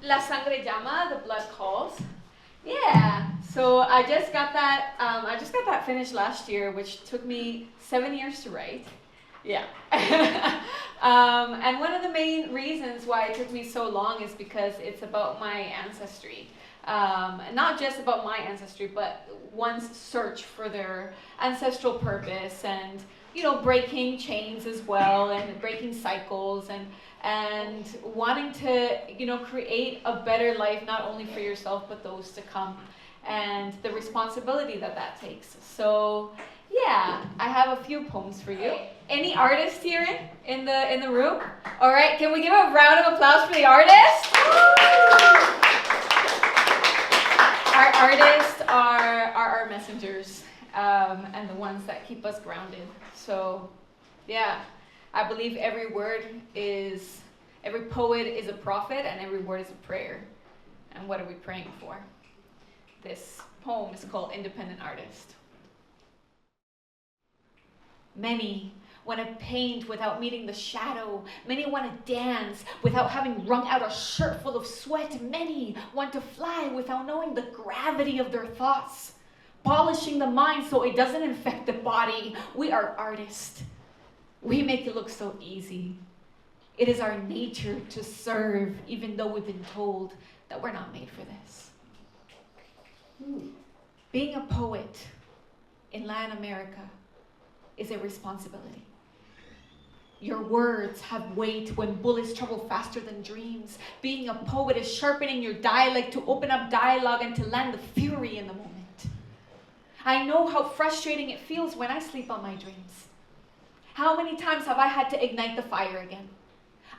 La sangre llama, the blood calls. Yeah. So I just got that. Finished last year, which took me 7 years to write. Yeah. And one of the main reasons why it took me so long is because it's about my ancestry. Not just about my ancestry, but one's search for their ancestral purpose, and breaking chains as well, and breaking cycles, and wanting to create a better life, not only for yourself but those to come, and the responsibility that takes. So yeah, I have a few poems for you. Any artists here in the room? All right, can we give a round of applause for the artists? Our artists are our messengers, and the ones that keep us grounded. So yeah, I believe every poet is a prophet, and every word is a prayer. And what are we praying for? This poem is called Independent Artist. Many want to paint without meeting the shadow. Many want to dance without having wrung out a shirt full of sweat. Many want to fly without knowing the gravity of their thoughts. Polishing the mind so it doesn't infect the body. We are artists. We make it look so easy. It is our nature to serve, even though we've been told that we're not made for this. Being a poet in Latin America is a responsibility. Your words have weight when bullets travel faster than dreams. Being a poet is sharpening your dialect to open up dialogue and to land the fury in the moment. I know how frustrating it feels when I sleep on my dreams. How many times have I had to ignite the fire again?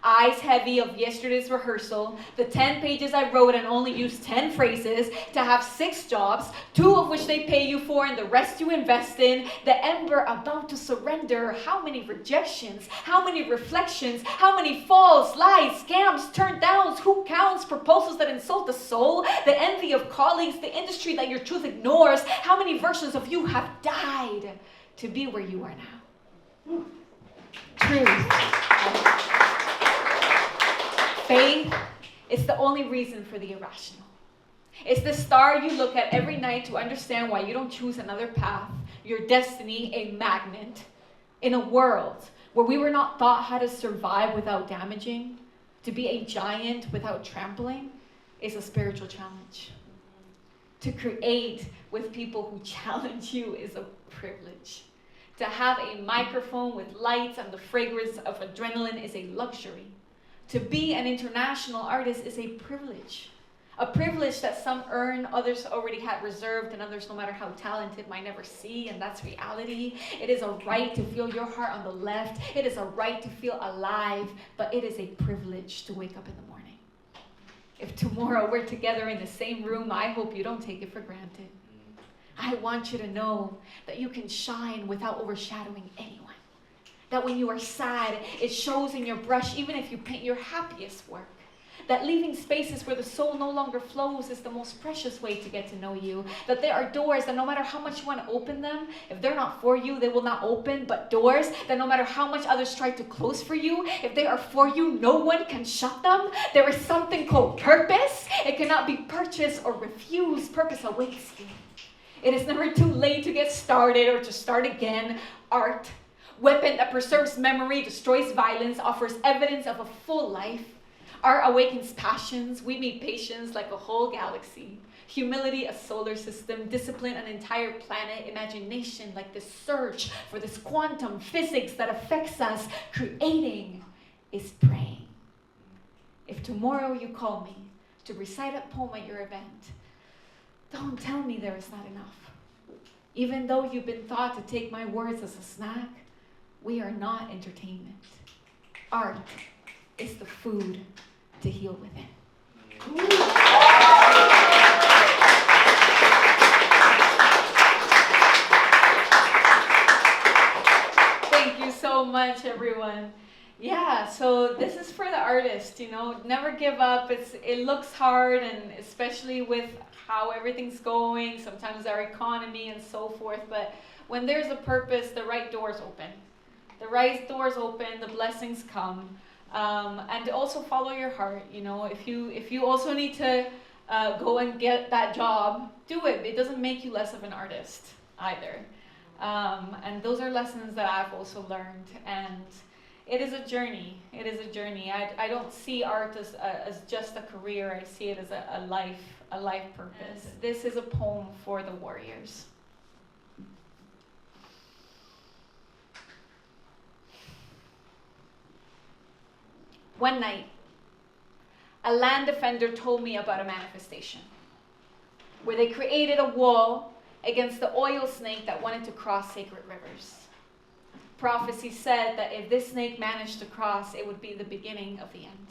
Eyes heavy of yesterday's rehearsal, the 10 pages I wrote and only used 10 phrases, to have 6 jobs, 2 of which they pay you for and the rest you invest in, the ember about to surrender. How many rejections, how many reflections, how many falls, lies, scams, turned downs, who counts, proposals that insult the soul, the envy of colleagues, the industry that your truth ignores. How many versions of you have died to be where you are now? Truth. Faith is the only reason for the irrational. It's the star you look at every night to understand why you don't choose another path, your destiny a magnet. In a world where we were not taught how to survive without damaging, to be a giant without trampling is a spiritual challenge. To create with people who challenge you is a privilege. To have a microphone with lights and the fragrance of adrenaline is a luxury. To be an international artist is a privilege. A privilege that some earn, others already had reserved, and others, no matter how talented, might never see, and that's reality. It is a right to feel your heart on the left. It is a right to feel alive, but it is a privilege to wake up in the morning. If tomorrow we're together in the same room, I hope you don't take it for granted. I want you to know that you can shine without overshadowing anyone. That when you are sad, it shows in your brush, even if you paint your happiest work. That leaving spaces where the soul no longer flows is the most precious way to get to know you. That there are doors that no matter how much you want to open them, if they're not for you, they will not open. But doors that no matter how much others try to close for you, if they are for you, no one can shut them. There is something called purpose. It cannot be purchased or refused. Purpose awaits you. It is never too late to get started or to start again. Art, weapon that preserves memory, destroys violence, offers evidence of a full life. Art awakens passions. We meet patience like a whole galaxy. Humility, a solar system. Discipline, an entire planet. Imagination, like this search for this quantum physics that affects us. Creating is praying. If tomorrow you call me to recite a poem at your event, don't tell me there is not enough. Even though you've been taught to take my words as a snack, we are not entertainment. Art is the food to heal within. Thank you so much, everyone. Yeah, so this is for the artist, never give up. It looks hard, and especially with how everything's going, sometimes our economy and so forth, but when there's a purpose, the right doors open. The right doors open, the blessings come. And also follow your heart. You know, if you also need to go and get that job, do it. It doesn't make you less of an artist either. And those are lessons that I've also learned. And it is a journey. It is a journey. I don't see art as just a career. I see it as a life purpose. This is a poem for the warriors. One night, a land defender told me about a manifestation where they created a wall against the oil snake that wanted to cross sacred rivers. Prophecy said that if this snake managed to cross, it would be the beginning of the end.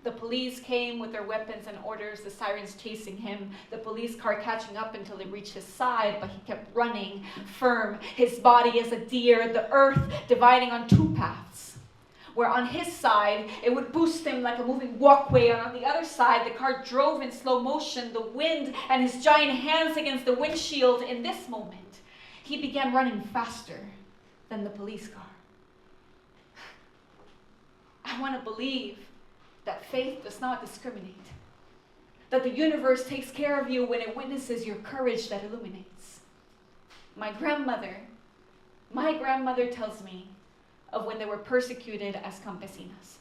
The police came with their weapons and orders, the sirens chasing him, the police car catching up until they reached his side, but he kept running, firm, his body as a deer, the earth dividing on two paths, where on his side, it would boost him like a moving walkway, and on the other side, the car drove in slow motion, the wind and his giant hands against the windshield. In this moment, he began running faster than the police car. I want to believe that faith does not discriminate, that the universe takes care of you when it witnesses your courage that illuminates. My grandmother tells me of when they were persecuted as campesinas,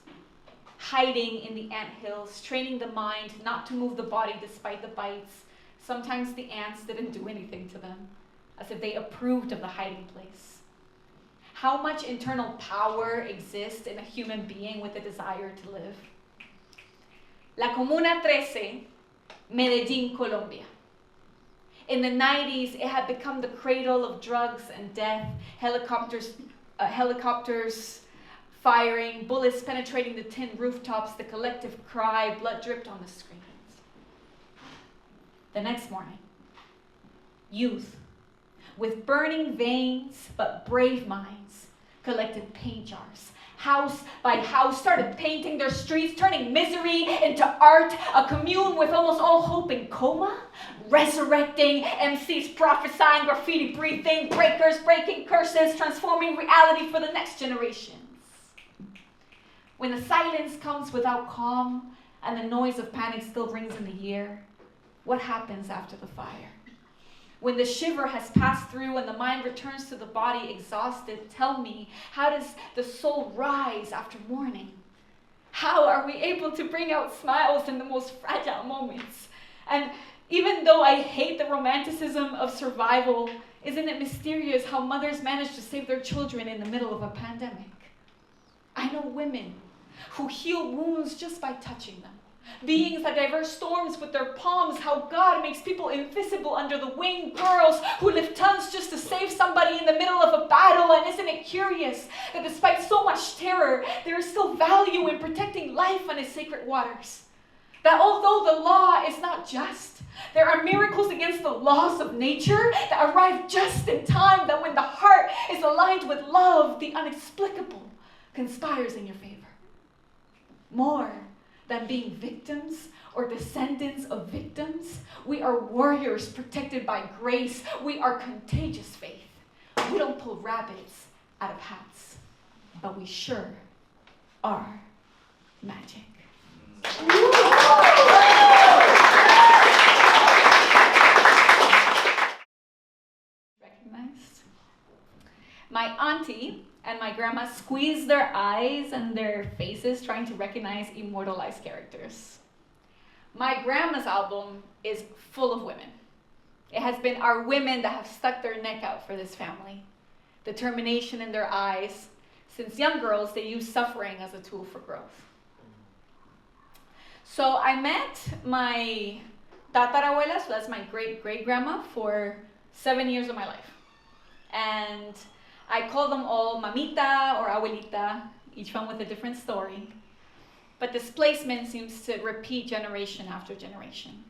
hiding in the anthills, training the mind not to move the body despite the bites. Sometimes the ants didn't do anything to them, as if they approved of the hiding place. How much internal power exists in a human being with a desire to live? La Comuna 13, Medellín, Colombia. In the 90s, it had become the cradle of drugs and death, helicopters firing, bullets penetrating the tin rooftops, the collective cry, blood dripped on the screens. The next morning, youth with burning veins but brave minds collected paint jars, house by house, started painting their streets, turning misery into art, a commune with almost all hope in coma, resurrecting, MCs prophesying, graffiti breathing, breakers breaking curses, transforming reality for the next generations. When the silence comes without calm and the noise of panic still rings in the ear, what happens after the fire? When the shiver has passed through and the mind returns to the body exhausted, tell me, how does the soul rise after mourning? How are we able to bring out smiles in the most fragile moments? And even though I hate the romanticism of survival, isn't it mysterious how mothers manage to save their children in the middle of a pandemic? I know women who heal wounds just by touching them. Beings that diverse storms with their palms, how God makes people invisible under the wing, girls who lift tons just to save somebody in the middle of a battle. And isn't it curious that despite so much terror, there is still value in protecting life on its sacred waters? That although the law is not just, there are miracles against the laws of nature that arrive just in time, that when the heart is aligned with love, the inexplicable conspires in your favor. More than being victims or descendants of victims, we are warriors protected by grace. We are contagious faith. We don't pull rabbits out of hats, but we sure are magic. Recognized? My auntie and my grandma squeezed their eyes and their faces trying to recognize immortalized characters. My grandma's album is full of women. It has been our women that have stuck their neck out for this family. Determination in their eyes. Since young girls, they use suffering as a tool for growth. So I met my tatarabuela, so that's my great-great-grandma, for 7 years of my life. And I call them all mamita or abuelita, each one with a different story. But displacement seems to repeat generation after generation.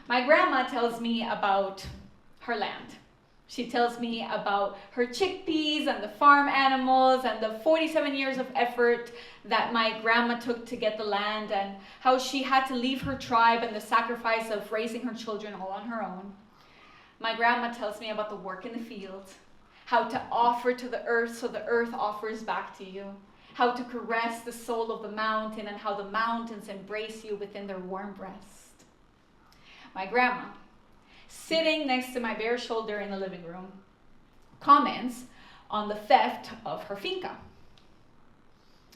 My grandma tells me about her land. She tells me about her chickpeas and the farm animals and the 47 years of effort that my grandma took to get the land, and how she had to leave her tribe and the sacrifice of raising her children all on her own. My grandma tells me about the work in the field, how to offer to the earth so the earth offers back to you, how to caress the soul of the mountain, and how the mountains embrace you within their warm breast. My grandma, sitting next to my bare shoulder in the living room, comments on the theft of her finca.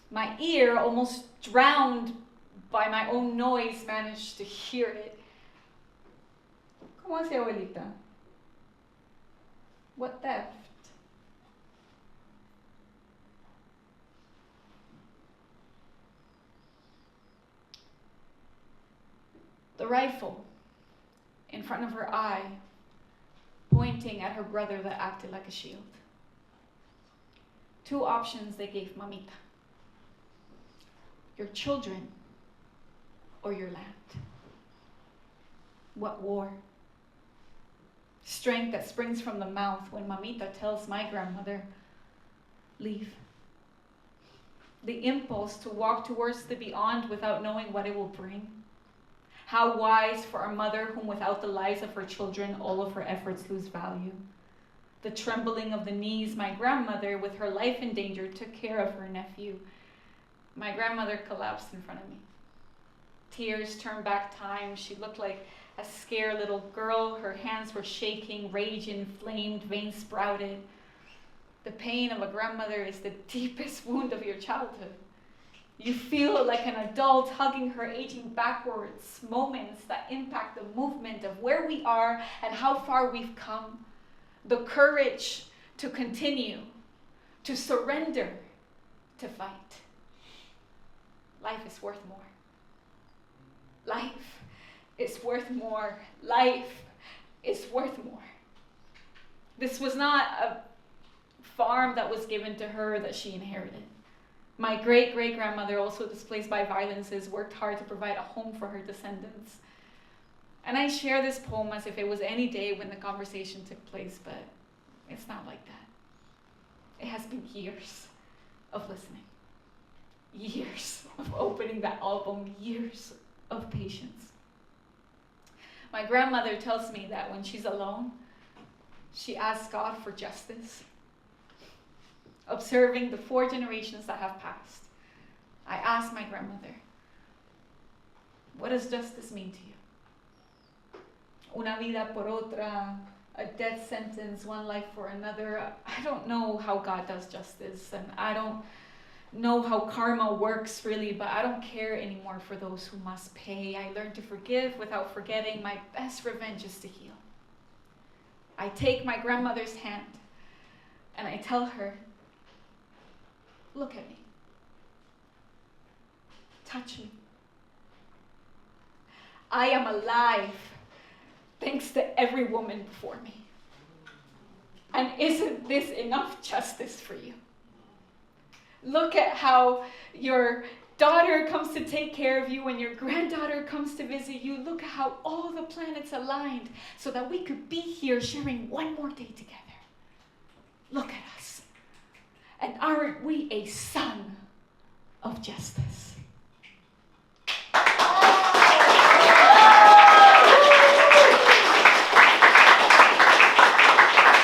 My ear, almost drowned by my own noise, managed to hear it. ¿Cómo hace, abuelita? What theft? The rifle in front of her eye, pointing at her brother that acted like a shield. Two options they gave Mamita: your children or your land. What war? Strength that springs from the mouth when Mamita tells my grandmother, leave. The impulse to walk towards the beyond without knowing what it will bring. How wise for a mother whom without the lives of her children, all of her efforts lose value. The trembling of the knees, my grandmother, with her life in danger, took care of her nephew. My grandmother collapsed in front of me. Tears turned back time. She looked like a scared little girl. Her hands were shaking, rage inflamed, veins sprouted. The pain of a grandmother is the deepest wound of your childhood. You feel like an adult hugging her, aging backwards, moments that impact the movement of where we are and how far we've come. The courage to continue, to surrender, to fight. Life is worth more. Life is worth more. Life is worth more. This was not a farm that was given to her that she inherited. My great-great-grandmother, also displaced by violences, worked hard to provide a home for her descendants. And I share this poem as if it was any day when the conversation took place, but it's not like that. It has been years of listening, years of opening that album, years of patience. My grandmother tells me that when she's alone, she asks God for justice. Observing the 4 generations that have passed, I asked my grandmother, what does justice mean to you? Una vida por otra, a death sentence, one life for another. I don't know how God does justice, and I don't know how karma works really, but I don't care anymore for those who must pay. I learned to forgive without forgetting. My best revenge is to heal. I take my grandmother's hand and I tell her, look at me. Touch me. I am alive thanks to every woman before me. And isn't this enough justice for you? Look at how your daughter comes to take care of you and your granddaughter comes to visit you. Look at how all the planets aligned so that we could be here sharing one more day together. Look at us. And aren't we a son of justice?